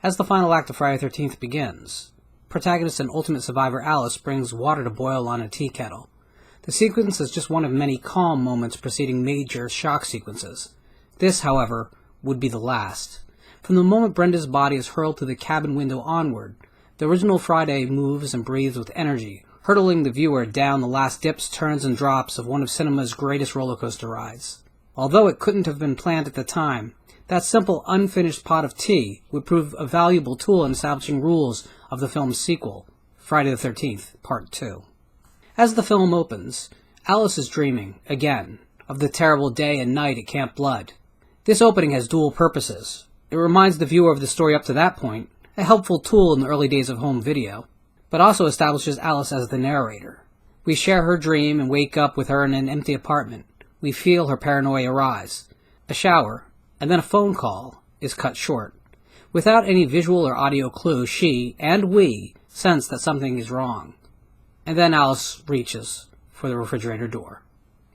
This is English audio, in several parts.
As the final act of Friday the 13th begins, protagonist and ultimate survivor Alice brings water to boil on a tea kettle. The sequence is just one of many calm moments preceding major shock sequences. This, however, would be the last. From the moment Brenda's body is hurled through the cabin window onward, the original Friday moves and breathes with energy, hurtling the viewer down the last dips, turns, and drops of one of cinema's greatest roller coaster rides. Although it couldn't have been planned at the time, that simple unfinished pot of tea would prove a valuable tool in establishing rules of the film's sequel, Friday the 13th, Part 2. As the film opens, Alice is dreaming, again, of the terrible day and night at Camp Blood. This opening has dual purposes. It reminds the viewer of the story up to that point, a helpful tool in the early days of home video, but also establishes Alice as the narrator. We share her dream and wake up with her in an empty apartment. We feel her paranoia rise. A shower, and then a phone call, is cut short. Without any visual or audio clue, she, and we, sense that something is wrong. And then Alice reaches for the refrigerator door.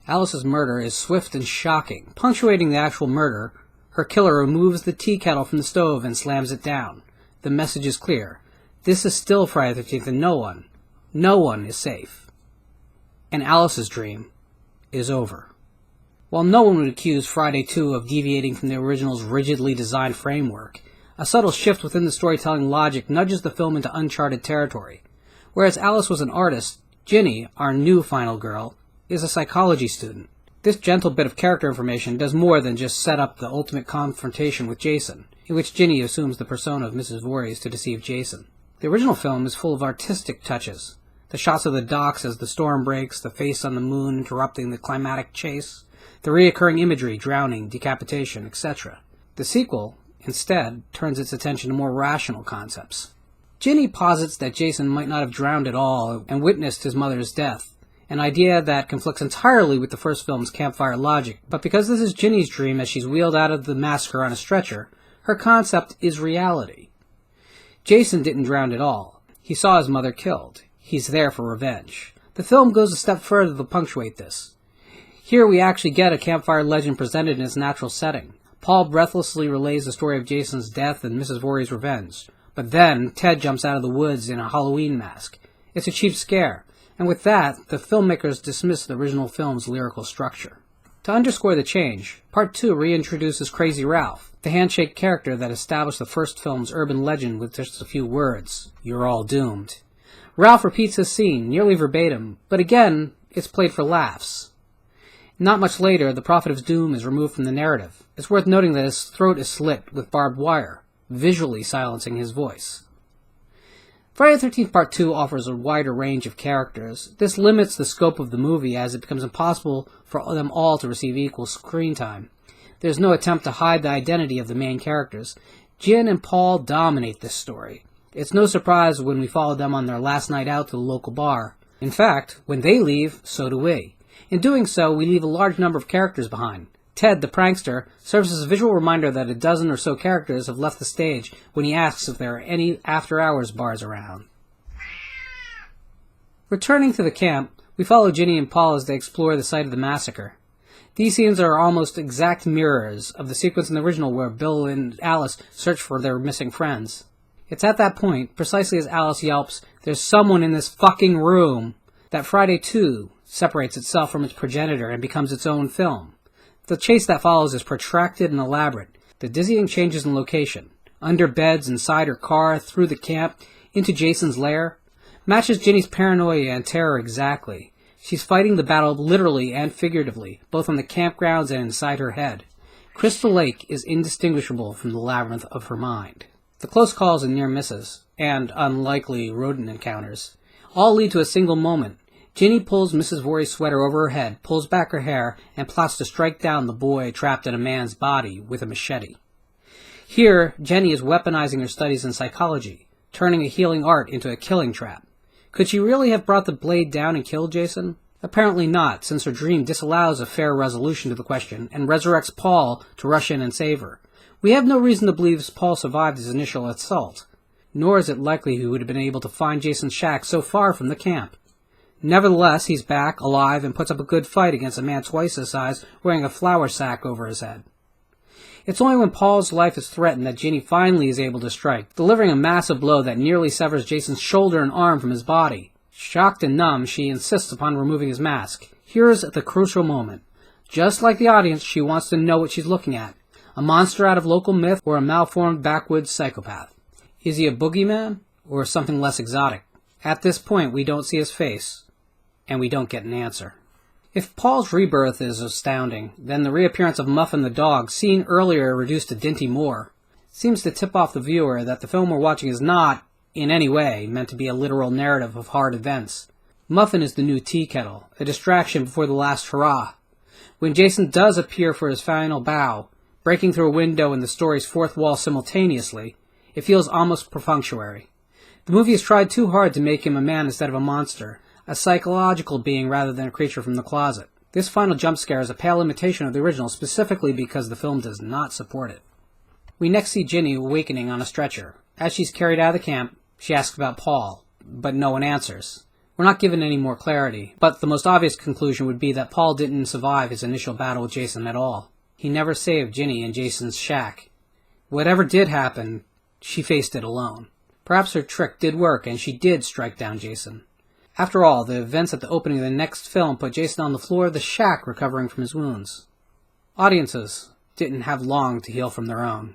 Alice's murder is swift and shocking. Punctuating the actual murder, her killer removes the tea kettle from the stove and slams it down. The message is clear. This is still Friday the 13th and no one is safe. And Alice's dream is over. While no one would accuse Friday 2 of deviating from the original's rigidly designed framework, a subtle shift within the storytelling logic nudges the film into uncharted territory. Whereas Alice was an artist, Ginny, our new final girl, is a psychology student. This gentle bit of character information does more than just set up the ultimate confrontation with Jason, in which Ginny assumes the persona of Mrs. Voorhees to deceive Jason. The original film is full of artistic touches. The shots of the docks as the storm breaks, the face on the moon interrupting the climatic chase, the reoccurring imagery, drowning, decapitation, etc. The sequel, instead, turns its attention to more rational concepts. Ginny posits that Jason might not have drowned at all and witnessed his mother's death, an idea that conflicts entirely with the first film's campfire logic, but because this is Ginny's dream as she's wheeled out of the massacre on a stretcher, her concept is reality. Jason didn't drown at all. He saw his mother killed. He's there for revenge. The film goes a step further to punctuate this. Here we actually get a campfire legend presented in its natural setting. Paul breathlessly relays the story of Jason's death and Mrs. Voorhees' revenge. But then, Ted jumps out of the woods in a Halloween mask. It's a cheap scare, and with that, the filmmakers dismiss the original film's lyrical structure. To underscore the change, Part 2 reintroduces Crazy Ralph, the handshake character that established the first film's urban legend with just a few words, "You're all doomed." Ralph repeats his scene, nearly verbatim, but again, it's played for laughs. Not much later, the Prophet of Doom is removed from the narrative. It's worth noting that his throat is slit with barbed wire, visually silencing his voice. Friday the 13th Part 2 offers a wider range of characters. This limits the scope of the movie as it becomes impossible for them all to receive equal screen time. There's no attempt to hide the identity of the main characters. Jin and Paul dominate this story. It's no surprise when we follow them on their last night out to the local bar. In fact, when they leave, so do we. In doing so, we leave a large number of characters behind. Ted, the prankster, serves as a visual reminder that a dozen or so characters have left the stage when he asks if there are any after-hours bars around. Returning to the camp, we follow Ginny and Paul as they explore the site of the massacre. These scenes are almost exact mirrors of the sequence in the original where Bill and Alice search for their missing friends. It's at that point, precisely as Alice yelps, "There's someone in this fucking room," that Friday 2 separates itself from its progenitor and becomes its own film. The chase that follows is protracted and elaborate. The dizzying changes in location, under beds, inside her car, through the camp, into Jason's lair, matches Ginny's paranoia and terror exactly. She's fighting the battle literally and figuratively, both on the campgrounds and inside her head. Crystal Lake is indistinguishable from the labyrinth of her mind. The close calls and near misses, and unlikely rodent encounters, all lead to a single moment. Ginny pulls Mrs. Voorhees' sweater over her head, pulls back her hair, and plots to strike down the boy trapped in a man's body with a machete. Here, Jenny is weaponizing her studies in psychology, turning a healing art into a killing trap. Could she really have brought the blade down and killed Jason? Apparently not, since her dream disallows a fair resolution to the question and resurrects Paul to rush in and save her. We have no reason to believe Paul survived his initial assault, nor is it likely he would have been able to find Jason's shack so far from the camp. Nevertheless, he's back, alive, and puts up a good fight against a man twice his size, wearing a flour sack over his head. It's only when Paul's life is threatened that Ginny finally is able to strike, delivering a massive blow that nearly severs Jason's shoulder and arm from his body. Shocked and numb, she insists upon removing his mask. Here's the crucial moment. Just like the audience, she wants to know what she's looking at. A monster out of local myth or a malformed backwoods psychopath? Is he a boogeyman or something less exotic? At this point, we don't see his face, and we don't get an answer. If Paul's rebirth is astounding, then the reappearance of Muffin the dog, seen earlier reduced to Dinty Moore, seems to tip off the viewer that the film we're watching is not, in any way, meant to be a literal narrative of hard events. Muffin is the new tea kettle, a distraction before the last hurrah. When Jason does appear for his final bow, breaking through a window in the story's fourth wall simultaneously, it feels almost perfunctory. The movie has tried too hard to make him a man instead of a monster, a psychological being rather than a creature from the closet. This final jump scare is a pale imitation of the original specifically because the film does not support it. We next see Ginny awakening on a stretcher. As she's carried out of the camp, she asks about Paul, but no one answers. We're not given any more clarity, but the most obvious conclusion would be that Paul didn't survive his initial battle with Jason at all. He never saved Ginny in Jason's shack. Whatever did happen, she faced it alone. Perhaps her trick did work and she did strike down Jason. After all, the events at the opening of the next film put Jason on the floor of the shack recovering from his wounds. Audiences didn't have long to heal from their own.